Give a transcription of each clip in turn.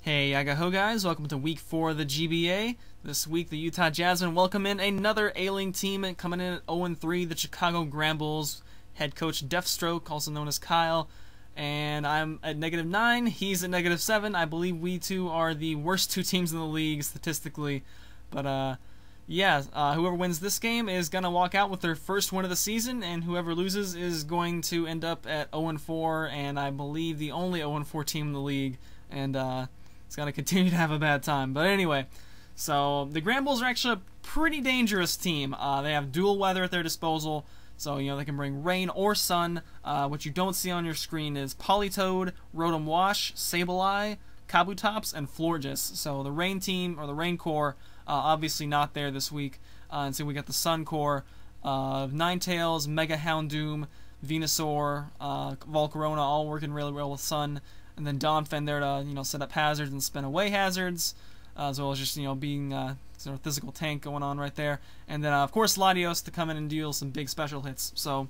Hey, Yagaho guys, welcome to week 4 of the GBA. This week, the Utah Jasmine welcome in another ailing team coming in at 0-3, the Chicago Granbulls. Head coach Deafstroke, also known as Kyle. And I'm at -9, he's at -7. I believe we two are the worst two teams in the league statistically. But whoever wins this game is going to walk out with their first win of the season, and whoever loses is going to end up at 0-4, and I believe the only 0-4 team in the league. And it's going to continue to have a bad time. But anyway, so the Granbulls are actually a pretty dangerous team. They have dual weather at their disposal, so they can bring rain or sun. What you don't see on your screen is Politoed, Rotom Wash, Sableye, Kabutops, and Florges. So the rain team, or the rain core, obviously not there this week. And so we got the sun core of Ninetales, Mega Houndoom, Venusaur, Volcarona, all working really well with sun. And then Donphan there to set up hazards and spin away hazards, as well as just being sort of physical tank going on right there. And then of course Latios to come in and deal some big special hits. So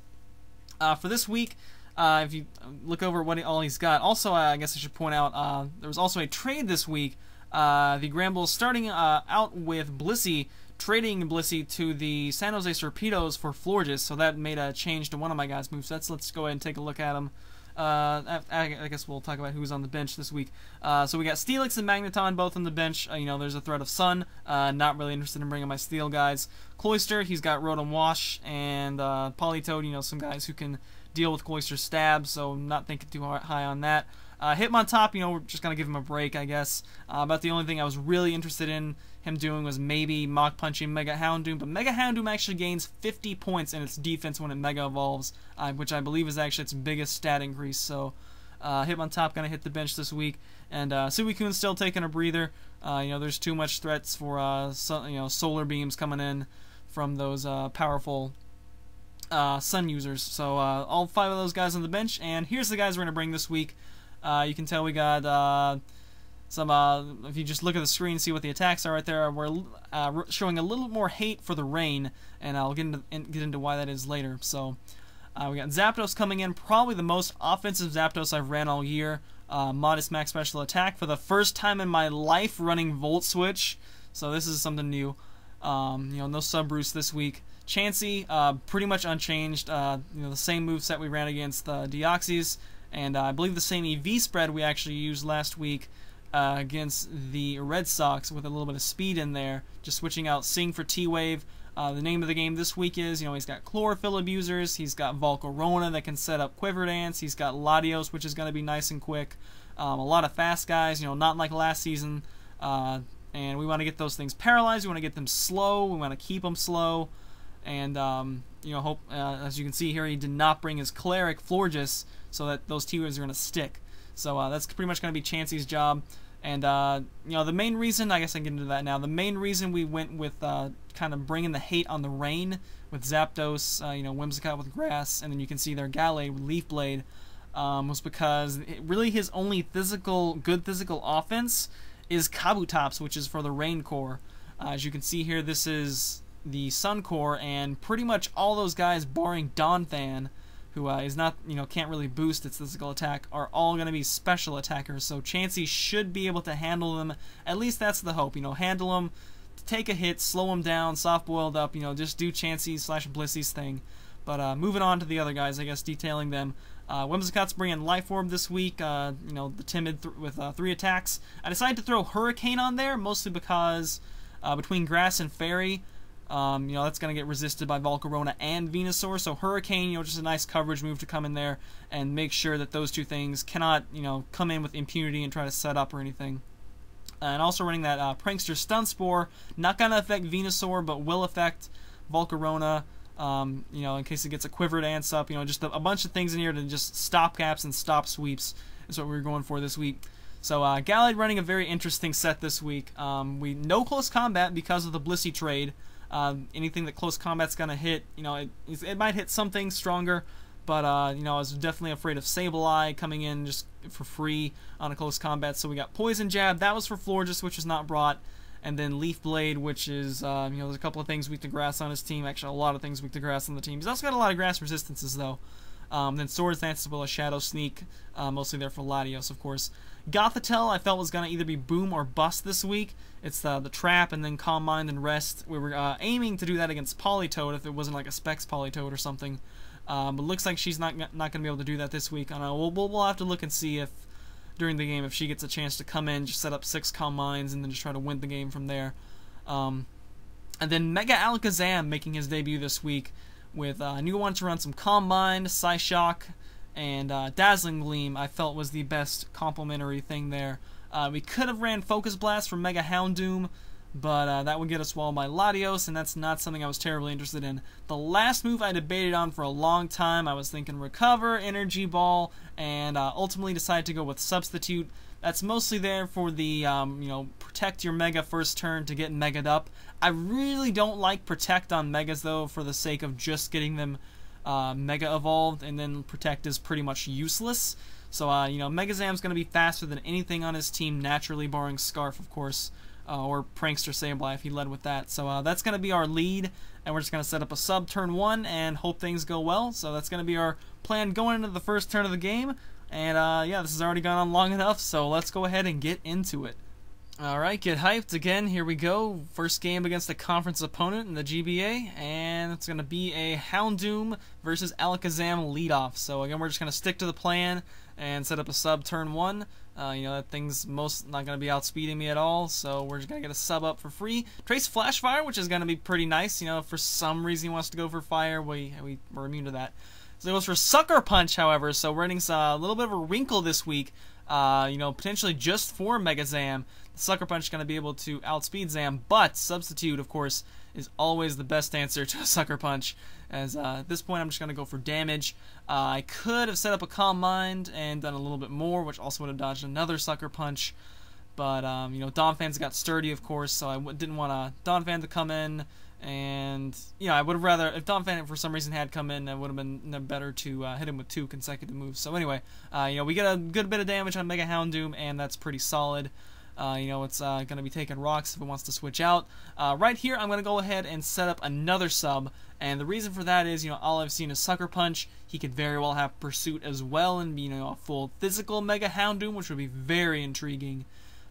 for this week, if you look over what all he's got, also I guess I should point out there was also a trade this week. The Granbulls starting out with Blissey, trading Blissey to the San Jose Serpitos for Florges. So that made a change to one of my guys' moves. Let's go ahead and take a look at them. I guess we'll talk about who's on the bench this week. So we got Steelix and Magneton both on the bench. There's a threat of Sun. Not really interested in bringing my Steel guys. Cloyster, he's got Rotom Wash, and Politoed, some guys who can deal with Cloyster's stab, so not thinking too high on that. Hitmontop, we're just going to give him a break, I guess. About the only thing I was really interested in him doing was maybe Mach Punching Mega Houndoom, but Mega Houndoom actually gains 50 points in its defense when it Mega Evolves, which I believe is actually its biggest stat increase. So Hitmontop going to hit the bench this week, and Suicune's still taking a breather. There's too much threats for solar beams coming in from those powerful sun users. So all 5 of those guys on the bench, and here's the guys we're going to bring this week. You can tell we got some, if you just look at the screen and see what the attacks are right there, we're showing a little more hate for the rain, and I'll get into why that is later. So we got Zapdos coming in, probably the most offensive Zapdos I've ran all year. Modest max special attack for the first time in my life running Volt Switch, so this is something new. No Sub Roost this week. Chansey, pretty much unchanged. The same moveset we ran against the Deoxys, and I believe the same EV spread we actually used last week against the Red Sox with a little bit of speed in there, just switching out Sing for T-Wave. The name of the game this week is, he's got Chlorophyll Abusers, he's got Volcarona that can set up Quiver Dance, he's got Latios, which is going to be nice and quick. A lot of fast guys, not like last season, and we want to get those things paralyzed, we want to get them slow, we want to keep them slow, and hope, as you can see here, he did not bring his Cleric Florges, so that those T-Waves are going to stick. So that's pretty much going to be Chansey's job. And, the main reason, I guess I can get into that now, the main reason we went with kind of bringing the hate on the rain with Zapdos, Whimsicott with Grass, and then you can see their Gallade with Leaf Blade, was because really his only good physical offense is Kabutops, which is for the rain core. As you can see here, this is the sun core, and pretty much all those guys, barring Donphan, who is not, can't really boost its physical attack, are all going to be special attackers. So Chansey should be able to handle them. At least that's the hope. Handle them, take a hit, slow them down, soft-boiled up. Just do Chansey/Blissey's thing. But moving on to the other guys, I guess, detailing them. Whimsicott's bringing Life Orb this week. The timid with 3 attacks. I decided to throw Hurricane on there, mostly because between Grass and Fairy, that's going to get resisted by Volcarona and Venusaur, so Hurricane, just a nice coverage move to come in there and make sure that those two things cannot, come in with impunity and try to set up or anything. And also running that Prankster Stun Spore, not going to affect Venusaur, but will affect Volcarona, in case it gets a Quiver Dance up, just a bunch of things in here to just stop caps and stop sweeps is what we're going for this week. So Gallade running a very interesting set this week. No close combat because of the Blissey trade. Anything that close combat's gonna hit, it might hit something stronger, but I was definitely afraid of Sableye coming in just for free on a close combat. So we got Poison Jab, that was for Florges, which was not brought, and then Leaf Blade, which is there's a couple of things weak to grass on his team. Actually, a lot of things weak to grass on the team. He's also got a lot of grass resistances though. Then Swords Dance will a Shadow Sneak, mostly there for Latios, of course. Gothitelle I felt was going to either be boom or bust this week. It's the Trap and then Calm Mind and Rest. We were aiming to do that against Politoed if it wasn't like a Specs Politoed or something. But looks like she's not going to be able to do that this week. I don't know. We'll have to look and see if during the game if she gets a chance to come in, just set up 6 Calm Minds, and then just try to win the game from there. And then Mega Alakazam making his debut this week with I knew I wanted to run some Calm Mind, Psyshock, and Dazzling Gleam. I felt was the best complementary thing there. We could have ran Focus Blast from Mega Houndoom, but that would get us walled by Latios, and that's not something I was terribly interested in. The last move I debated on for a long time. I was thinking Recover, Energy Ball, and ultimately decided to go with Substitute. That's mostly there for the, you know, protect your Mega first turn to get Mega'd up. I really don't like Protect on Megas, though, for the sake of just getting them Mega Evolved, and then Protect is pretty much useless. So, you know, Megazam's going to be faster than anything on his team, naturally, barring Scarf, of course, or Prankster Sableye if he led with that. So, that's going to be our lead, and we're just going to set up a sub turn 1 and hope things go well. So, that's going to be our plan going into the first turn of the game. And, yeah, this has already gone on long enough, so let's go ahead and get into it. Alright, get hyped. Again, here we go. First game against a conference opponent in the GBA, and it's going to be a Houndoom versus Alakazam leadoff. So, again, we're just going to stick to the plan and set up a sub turn 1. You know, that thing's most not going to be outspeeding me at all, so we're just going to get a sub up for free. Trace Flash Fire, which is going to be pretty nice. You know, if for some reason he wants to go for fire, we're immune to that. So it goes for Sucker Punch, however, so we're running a little bit of a wrinkle this week, you know, potentially just for Mega Zam. The Sucker Punch is going to be able to outspeed Zam, but Substitute, of course, is always the best answer to a Sucker Punch, as at this point I'm just going to go for damage. I could have set up a Calm Mind and done a little bit more, which also would have dodged another Sucker Punch, but, you know, Donphan's got Sturdy, of course, so I didn't want Donphan to come in. And yeah, I would have rather, if Donphan for some reason had come in, it would have been better to hit him with 2 consecutive moves. So anyway, you know, we get a good bit of damage on Mega Houndoom, and that's pretty solid. You know, it's going to be taking rocks if it wants to switch out. Right here, I'm going to go ahead and set up another sub, and the reason for that is, you know, all I've seen is Sucker Punch. He could very well have Pursuit as well, and be, you know, a full physical Mega Houndoom, which would be very intriguing.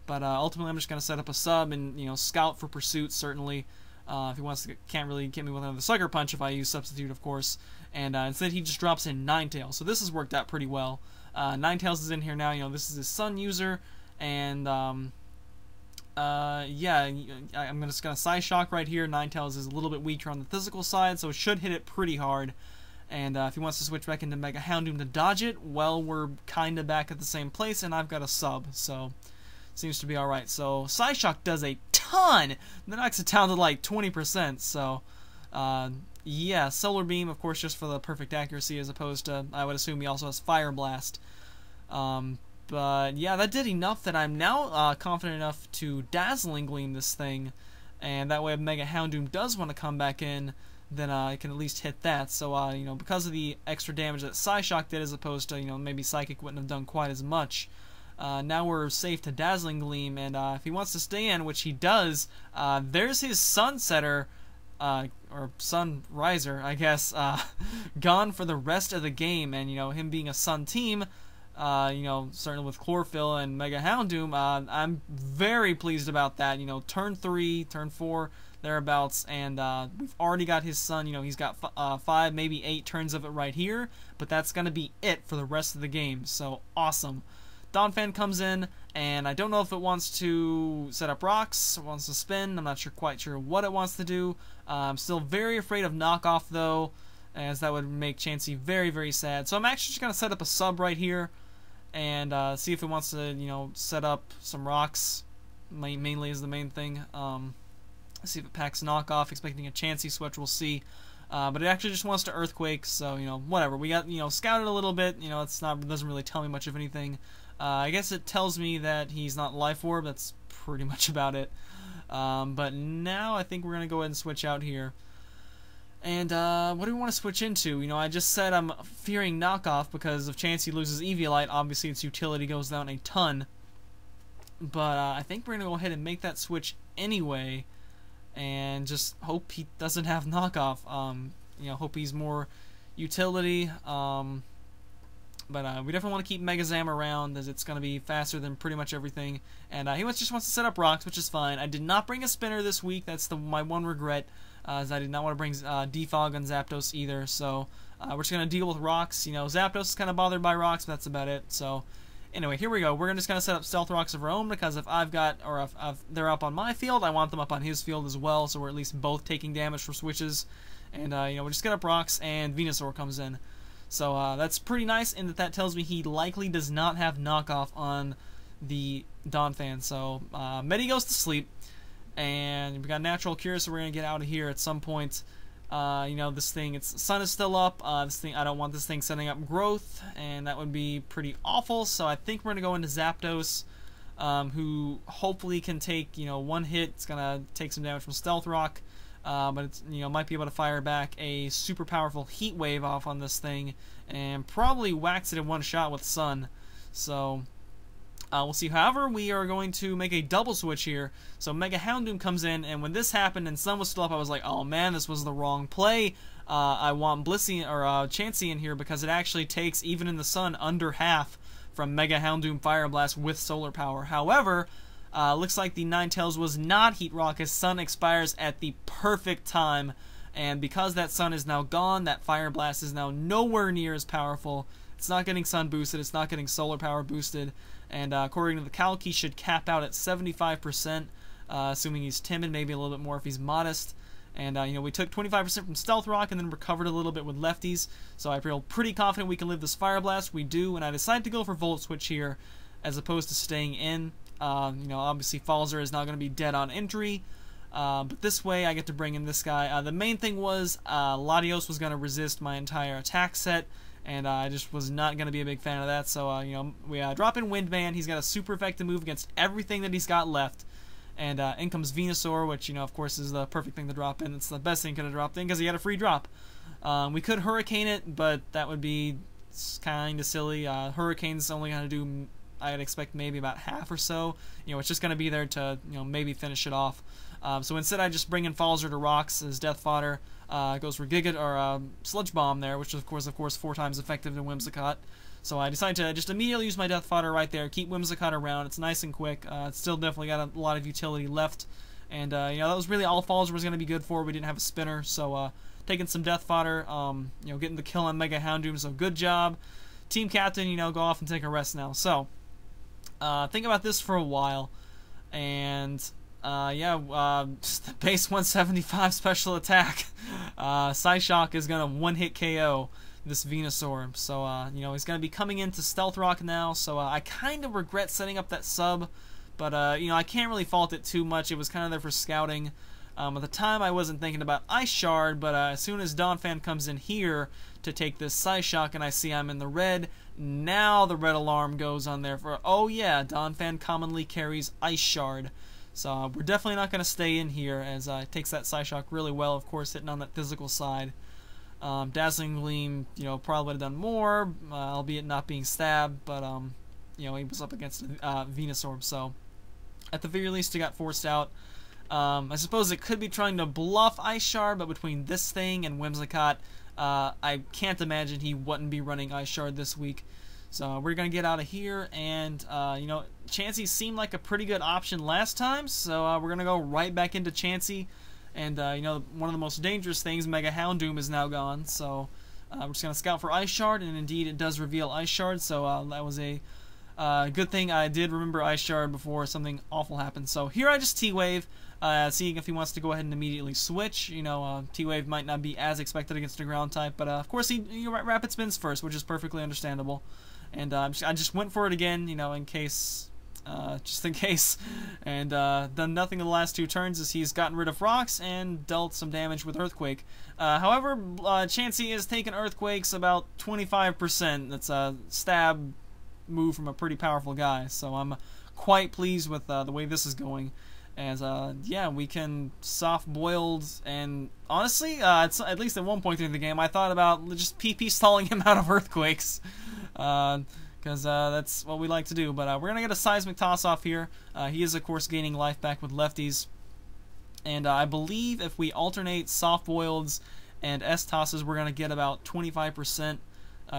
But ultimately, I'm just going to set up a sub and, you know, scout for Pursuit, certainly. If he wants to, can't really get me with another Sucker Punch if I use Substitute, of course. And instead he just drops in Ninetales. So this has worked out pretty well. Ninetales is in here now. You know, this is his Sun user. And, yeah, I'm just going to Psyshock right here. Ninetales is a little bit weaker on the physical side, so it should hit it pretty hard. And if he wants to switch back into Mega Houndoom to dodge it, well, we're kind of back at the same place, and I've got a sub. So seems to be alright. So Psyshock does a ton! That knocks it down to like 20%. So, yeah, Solar Beam, of course, just for the perfect accuracy, as opposed to, I would assume he also has Fire Blast. But, yeah, that did enough that I'm now confident enough to Dazzling Gleam this thing. And that way, if Mega Houndoom does want to come back in, then I can at least hit that. So, you know, because of the extra damage that Psyshock did, as opposed to, you know, maybe Psychic wouldn't have done quite as much. Now we're safe to Dazzling Gleam, and if he wants to stay in, which he does, there's his Sunsetter, or Sunriser, I guess, gone for the rest of the game. And, you know, him being a Sun team, you know, certainly with Chlorophyll and Mega Houndoom, I'm very pleased about that. You know, turn 3, turn 4, thereabouts, and we've already got his Sun. You know, he's got 5, maybe 8 turns of it right here, but that's going to be it for the rest of the game, so awesome. Donphan comes in, and I don't know if it wants to set up rocks, or wants to spin. I'm not quite sure what it wants to do. I'm still very afraid of knockoff, though, as that would make Chansey very, very sad. So I'm actually just going to set up a sub right here, and see if it wants to, you know, set up some rocks. Mainly is the main thing. See if it packs knockoff, expecting a Chansey switch, we'll see. But it actually just wants to Earthquake, so, you know, whatever. We got, you know, scouted a little bit. You know, doesn't really tell me much of anything. I guess it tells me that he's not Life Orb. That's pretty much about it. But now I think we're going to go ahead and switch out here. And what do we want to switch into? You know, I just said I'm fearing knockoff because if Chansey loses Eviolite, obviously its utility goes down a ton. But I think we're going to go ahead and make that switch anyway. And just hope he doesn't have knockoff. You know, hope he's more utility. But we definitely want to keep Mega Zam around, as it's going to be faster than pretty much everything. And he just wants to set up rocks, which is fine. I did not bring a spinner this week. That's my one regret, as I did not want to bring Defog on Zapdos either. So we're just going to deal with rocks. You know, Zapdos is kind of bothered by rocks, but that's about it. So anyway, here we go. We're just going to set up Stealth Rocks of our own, because if I've got, or if they're up on my field, I want them up on his field as well. So we're at least both taking damage from switches. And you know, we just get up rocks, and Venusaur comes in. So that's pretty nice, in that tells me he likely does not have knockoff on the Donphan. So Medi goes to sleep, and we got Natural Cure, so we're gonna get out of here at some point. You know, this thing, its sun is still up. This thing, I don't want this thing setting up growth, and that would be pretty awful. So I think we're gonna go into Zapdos, who hopefully can take, you know, one hit. It's gonna take some damage from Stealth Rock. But it's, you know, might be able to fire back a super powerful Heat Wave off on this thing, and probably wax it in one shot with Sun. So we'll see. However, we are going to make a double switch here. So Mega Houndoom comes in, and when this happened and Sun was still up, I was like, oh man, this was the wrong play. I want Blissey or Chansey in here, because it actually takes, even in the Sun, under half from Mega Houndoom Fire Blast with solar power. However, looks like the Ninetales was not Heat Rock, as Sun expires at the perfect time, and because that Sun is now gone, that Fire Blast is now nowhere near as powerful. It's not getting Sun boosted, it's not getting solar power boosted, and according to the calc, he should cap out at 75%, assuming he's timid, maybe a little bit more if he's modest. And you know, we took 25% from Stealth Rock and then recovered a little bit with lefties, so I feel pretty confident we can live this Fire Blast. We do, and I decided to go for Volt Switch here as opposed to staying in. You know, obviously Falzer is not going to be dead on entry, but this way I get to bring in this guy. The main thing was Latios was going to resist my entire attack set, and I just was not going to be a big fan of that. So you know, we drop in Windman. He's got a super effective move against everything that he's got left, and in comes Venusaur, which, you know, of course is the perfect thing to drop in. It's the best thing could have dropped in, because he had a free drop. We could Hurricane it, but that would be kind of silly. Hurricane's only going to do, I'd expect, maybe about half or so. You know, it's just going to be there to, you know, maybe finish it off. So instead, I just bring in Falzer to rocks as death fodder. Goes for Sludge Bomb there, which is of course 4 times effective than Whimsicott. So I decided to just immediately use my death fodder right there. Keep Whimsicott around. It's nice and quick. It's still definitely got a lot of utility left. And you know, that was really all Falzer was going to be good for. We didn't have a spinner, so taking some death fodder. You know, getting the kill on Mega Houndoom. So good job, team captain. You know, go off and take a rest now. So. Think about this for a while, and yeah, the base 175 special attack. Psyshock is gonna one-hit KO this Venusaur, so you know, he's gonna be coming into Stealth Rock now. So I kind of regret setting up that sub, but you know, I can't really fault it too much. It was kind of there for scouting. At the time, I wasn't thinking about Ice Shard, but as soon as Donphan comes in here to take this Psyshock, and I see I'm in the red, now the red alarm goes on there for, oh yeah, Donphan commonly carries Ice Shard. So we're definitely not going to stay in here, as it takes that Psyshock really well, of course, hitting on that physical side. Dazzling Gleam, you know, probably would have done more, albeit not being stabbed, but you know, he was up against Venusaur, so at the very least he got forced out. I suppose it could be trying to bluff Ice Shard, but between this thing and Whimsicott, I can't imagine he wouldn't be running Ice Shard this week. So we're going to get out of here, and you know, Chansey seemed like a pretty good option last time, so we're going to go right back into Chansey. And you know, one of the most dangerous things, Mega Houndoom, is now gone, so we're just going to scout for Ice Shard, and indeed it does reveal Ice Shard, so that was a good thing I did remember Ice Shard before something awful happened. So here I just T-Wave, seeing if he wants to go ahead and immediately switch. You know, T-Wave might not be as expected against a ground type, but of course he rapid spins first, which is perfectly understandable. And I just went for it again, you know, in case, just in case, and done nothing in the last 2 turns, as he's gotten rid of rocks and dealt some damage with Earthquake. However, Chansey has taken Earthquakes about 25%. That's a stab move from a pretty powerful guy, so I'm quite pleased with the way this is going. As yeah, we can soft boiled, and honestly, it's, at least at one point in the game, I thought about just PP stalling him out of Earthquakes, because that's what we like to do. But we're gonna get a Seismic Toss off here. He is of course gaining life back with lefties, and I believe if we alternate soft boileds and S-tosses we're going to get about 25%,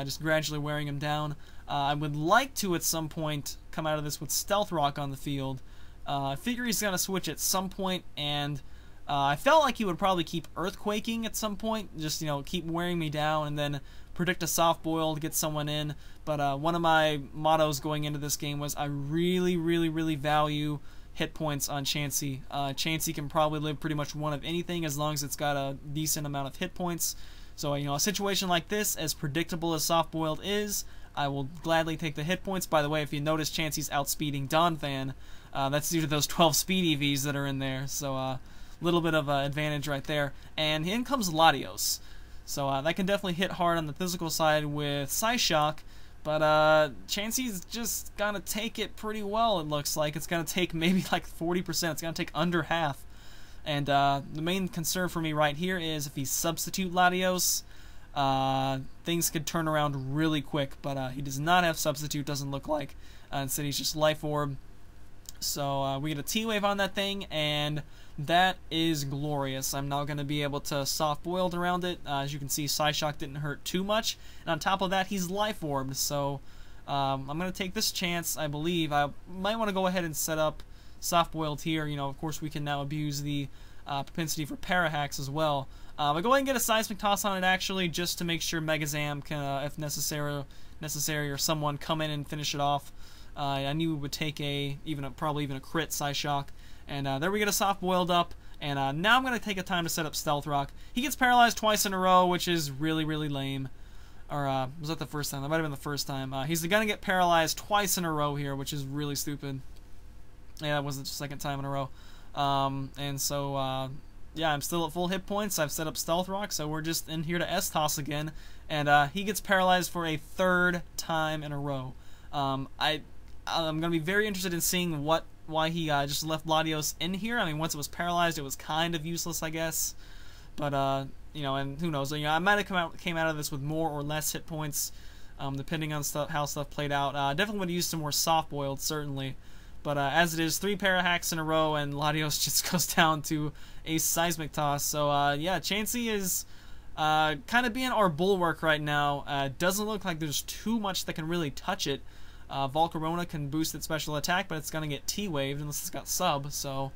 just gradually wearing him down. I would like to at some point come out of this with Stealth Rock on the field. I figure he's going to switch at some point, and I felt like he would probably keep Earthquaking at some point, just, keep wearing me down, and then predict a soft boil to get someone in. But one of my mottos going into this game was I really, really, really value hit points on Chansey. Chansey can probably live pretty much one of anything as long as it's got a decent amount of hit points. So, a situation like this, as predictable as soft boiled is, I will gladly take the hit points. By the way, if you notice, Chansey's outspeeding Donphan. That's due to those 12 speed EVs that are in there. So a little bit of advantage right there. And in comes Latios. So that can definitely hit hard on the physical side with Psyshock. But Chansey's just going to take it pretty well, it looks like. It's going to take maybe like 40%. It's going to take under half. And the main concern for me right here is if he substitute Latios, things could turn around really quick. But he does not have substitute, doesn't look like. Instead, he's just Life Orb. So we get a T-Wave on that thing, and that is glorious. I'm now going to be able to soft boiled around it. As you can see, Psyshock didn't hurt too much. And on top of that, he's Life Orbed. So I'm going to take this chance, I believe. I might want to go ahead and set up soft boiled here. Of course, we can now abuse the propensity for Parahacks as well. I'll go ahead and get a Seismic Toss on it, actually, just to make sure Megazam can, if necessary, or someone come in and finish it off. I knew it would take probably even a crit Psyshock. And there we get a soft boiled up. And now I'm going to take a time to set up Stealth Rock. He gets paralyzed twice in a row, which is really, really lame. Or was that the first time? That might have been the first time. He's going to get paralyzed twice in a row here, which is really stupid. Yeah, that wasn't the second time in a row. And so, yeah, I'm still at full hit points. I've set up Stealth Rock, so we're just in here to S-Toss again. And he gets paralyzed for a third time in a row. I'm going to be very interested in seeing why he just left Latios in here. I mean, once it was paralyzed, it was kind of useless, I guess. But, and who knows. I might have came out of this with more or less hit points, depending on how stuff played out. Definitely would have used some more soft-boiled, certainly. But as it is, 3 Parahacks in a row, and Latios just goes down to a Seismic Toss. So, yeah, Chansey is kind of being our bulwark right now. Doesn't look like there's too much that can really touch it. Volcarona can boost its special attack, but it's going to get T-waved unless it's got sub. So,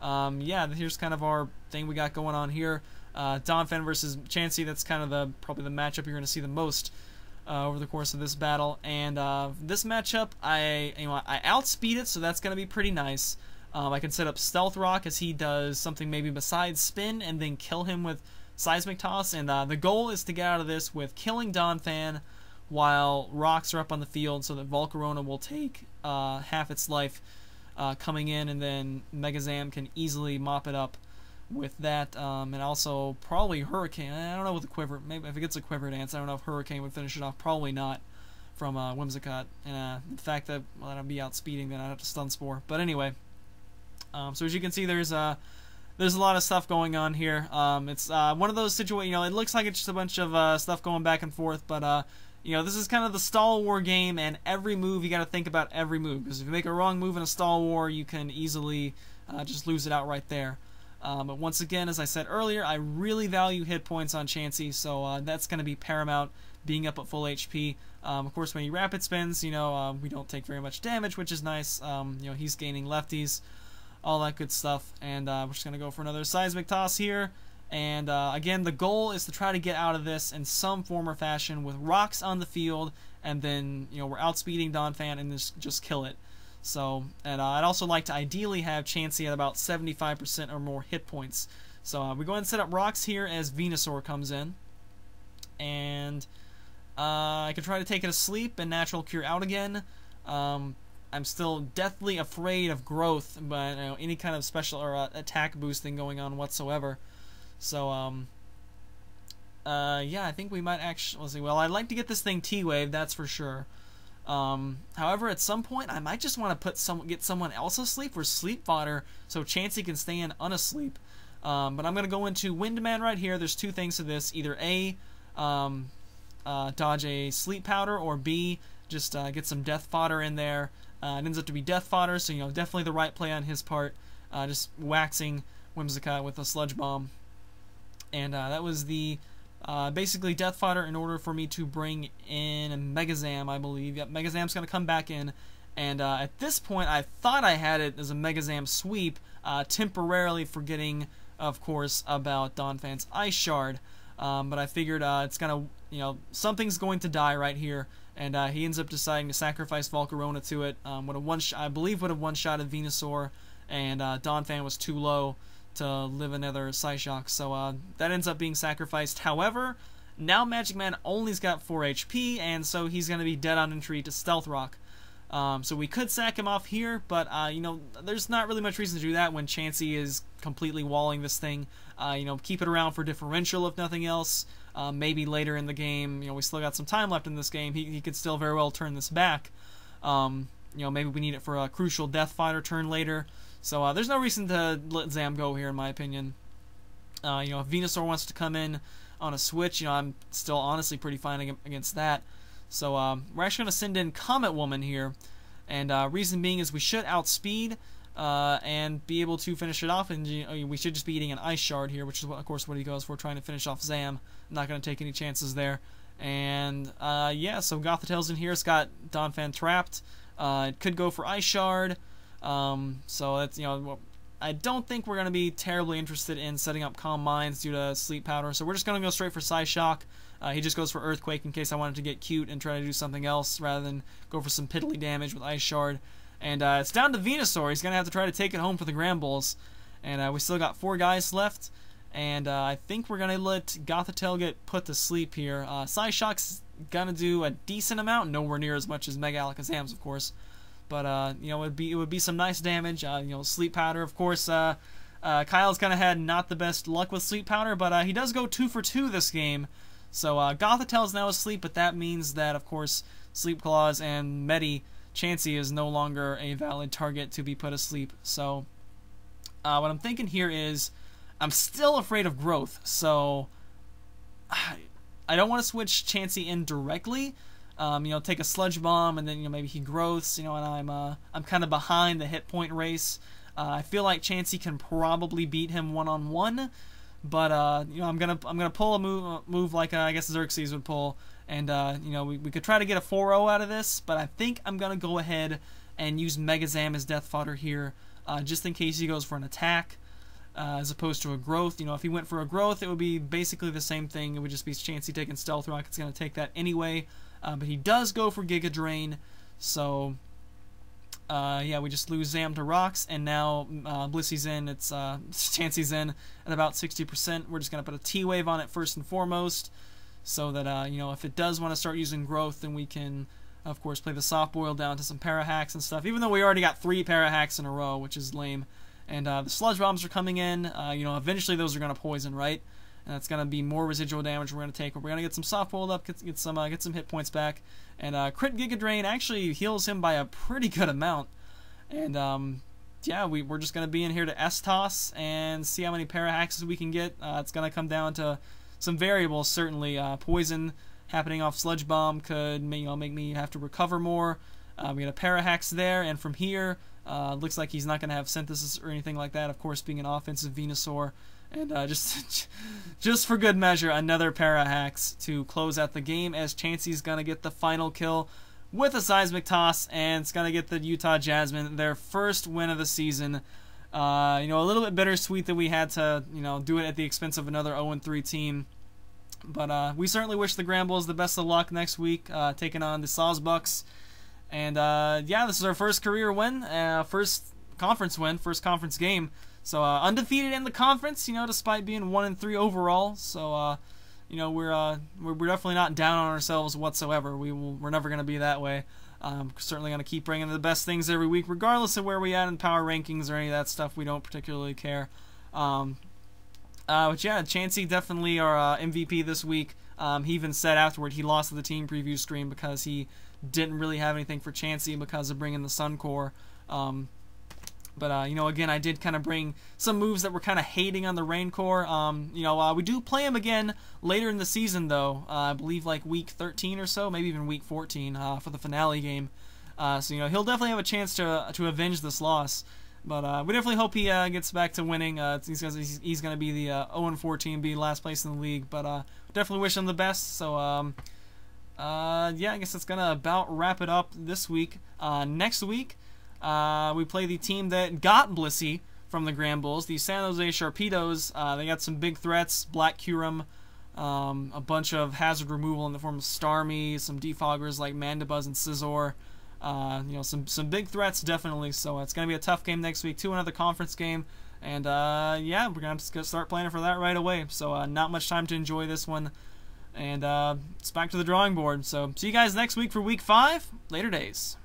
yeah, here's kind of our thing we got going on here. Donphan versus Chansey, that's kind of probably the matchup you're going to see the most over the course of this battle. And this matchup, I outspeed it, so that's going to be pretty nice. I can set up Stealth Rock as he does something maybe besides spin, and then kill him with Seismic Toss. And the goal is to get out of this with killing Donphan while rocks are up on the field, so that Volcarona will take half its life coming in, and then Megazam can easily mop it up with that, and also probably Hurricane. I don't know with the Quiver. Maybe if it gets a Quiver Dance, I don't know if Hurricane would finish it off. Probably not from Whimsicott. And the fact that, well, I'd be outspeeding, then I'd have to Stun Spore. But anyway, so as you can see, there's a lot of stuff going on here. It's one of those situations, it looks like it's just a bunch of stuff going back and forth, but this is kind of the stall war game, and every move, you got to think about every move, because if you make a wrong move in a stall war, you can easily just lose it out right there. But once again, as I said earlier, I really value hit points on Chansey, so that's going to be paramount, being up at full HP. Of course, when he rapid spins, we don't take very much damage, which is nice. He's gaining lefties, all that good stuff. And we're just going to go for another Seismic Toss here. And again, the goal is to try to get out of this in some form or fashion with rocks on the field, and then we're outspeeding Donphan and just kill it. So, and I'd also like to ideally have Chansey at about 75% or more hit points. So we go ahead and set up rocks here as Venusaur comes in, and I can try to take it asleep and natural cure out again. I'm still deathly afraid of growth, but any kind of special or attack boosting going on whatsoever. So, yeah, I think we might actually, let's see, well, I'd like to get this thing T-Wave, that's for sure. However, at some point, I might just want to get someone else asleep for sleep fodder, so Chansey can stay in unasleep. But I'm going to go into Windman right here. There's two things to this, either A, dodge a sleep powder, or B, just get some death fodder in there. It ends up to be death fodder, so, definitely the right play on his part, just waxing Whimsicott with a Sludge Bomb. And that was the basically Death Fodder in order for me to bring in a Megazam, I believe. Yep, Megazam's going to come back in. And at this point, I thought I had it as a Megazam sweep, temporarily forgetting, of course, about Donphan's Ice Shard. But I figured it's going to, something's going to die right here. And he ends up deciding to sacrifice Volcarona to it. I believe would have one-shotted Venusaur, and Donphan was too low to live another Psyshock. So that ends up being sacrificed. However, now Magic Man only's got 4 HP, and so he's going to be dead on entry to Stealth Rock. So we could sack him off here, but, there's not really much reason to do that when Chansey is completely walling this thing. Keep it around for differential if nothing else. Maybe later in the game, we still got some time left in this game. He could still very well turn this back. Maybe we need it for a crucial Death Fighter turn later. So there's no reason to let Zam go here, in my opinion. If Venusaur wants to come in on a switch, I'm still honestly pretty fine against that. So we're actually going to send in Comet Woman here, and reason being is we should outspeed and be able to finish it off, and we should just be eating an Ice Shard here, which is of course what he goes for, trying to finish off Zam. I'm not going to take any chances there. And yeah, so Gothitell's in here. It's got Donphan trapped. It could go for Ice Shard. So that's, I don't think we're going to be terribly interested in setting up Calm Minds due to Sleep Powder, so we're just going to go straight for Psyshock. He just goes for Earthquake in case I wanted to get cute and try to do something else rather than go for some piddly damage with Ice Shard. And it's down to Venusaur. He's going to have to try to take it home for the Granbulls. And we still got 4 guys left. And I think we're going to let Gothitell get put to sleep here. Psyshock's going to do a decent amount, nowhere near as much as Mega Alakazam's, of course. But, it would be some nice damage. Sleep Powder, of course. Kyle's kind of had not the best luck with Sleep Powder, but he does go 2 for 2 this game. So Gothitell's now asleep, but that means that, of course, Sleep Claws and Chansey is no longer a valid target to be put asleep. So what I'm thinking here is I'm still afraid of Growth, so I don't want to switch Chansey in directly. Take a Sludge Bomb, and then maybe he growths, and I'm kind of behind the hit point race. I feel like Chansey can probably beat him one-on-one, but I'm gonna pull a move like I guess Xerxes would pull, and we could try to get a 4-0 out of this, but I think I'm gonna go ahead and use Megazam as Death Fodder here, just in case he goes for an attack. As opposed to a growth. If he went for a growth, it would be basically the same thing. It would just be Chansey taking Stealth Rock. It's going to take that anyway. But he does go for Giga Drain. So, yeah, we just lose Zam to Rocks. And now Blissy's in. It's Chansey's in at about 60%. We're just going to put a T-Wave on it first and foremost. So that, if it does want to start using growth, then we can, of course, play the Soft Boil down to some Para-Hacks and stuff. Even though we already got 3 Para-Hacks in a row, which is lame. And the Sludge Bombs are coming in. Eventually those are going to poison, right? And that's going to be more residual damage we're going to take. But we're going to get some Soft Boiled up, get some hit points back. And Crit Giga Drain actually heals him by a pretty good amount. And yeah, we're just going to be in here to S-Toss and see how many Para-Hacks we can get. It's going to come down to some variables, certainly. Poison happening off Sludge Bomb could make me have to recover more. We got a Para-Hacks there, and from here... looks like he's not going to have Synthesis or anything like that, of course, being an offensive Venusaur. And just for good measure, another Para-Hacks to close out the game, as Chansey's going to get the final kill with a Seismic Toss, and it's going to get the Utah Jasmine their first win of the season. A little bit bittersweet that we had to, do it at the expense of another 0-3 team. But we certainly wish the Granbulls the best of luck next week, taking on the Sawsbucks. And, yeah, this is our first career win, first conference win, first conference game. So, undefeated in the conference, despite being 1-3 overall. So, we're definitely not down on ourselves whatsoever. We're never going to be that way. Certainly going to keep bringing the best things every week, regardless of where we at in power rankings or any of that stuff. We don't particularly care. But yeah, Chansey definitely our MVP this week. He even said afterward he lost the team preview screen because he didn't really have anything for Chansey because of bringing the Sun Core. But again, I did kind of bring some moves that were kind of hating on the Rain Core. We do play him again later in the season, though. I believe like week 13 or so, maybe even week 14 for the finale game. So he'll definitely have a chance to avenge this loss. But we definitely hope he gets back to winning. He's going to be the 0-4 team, be last place in the league. But definitely wish him the best. So, yeah, I guess that's going to about wrap it up this week. Next week, we play the team that got Blissey from the Granbulls, the San Jose Sharpedos. They got some big threats, Black Curum, a bunch of hazard removal in the form of Starmie, some defoggers like Mandibuzz and Scizor. You know, some big threats, definitely. So it's going to be a tough game next week, too, another conference game. And, yeah, we're going to start planning for that right away. So not much time to enjoy this one. And it's back to the drawing board. So see you guys next week for Week 5. Later days.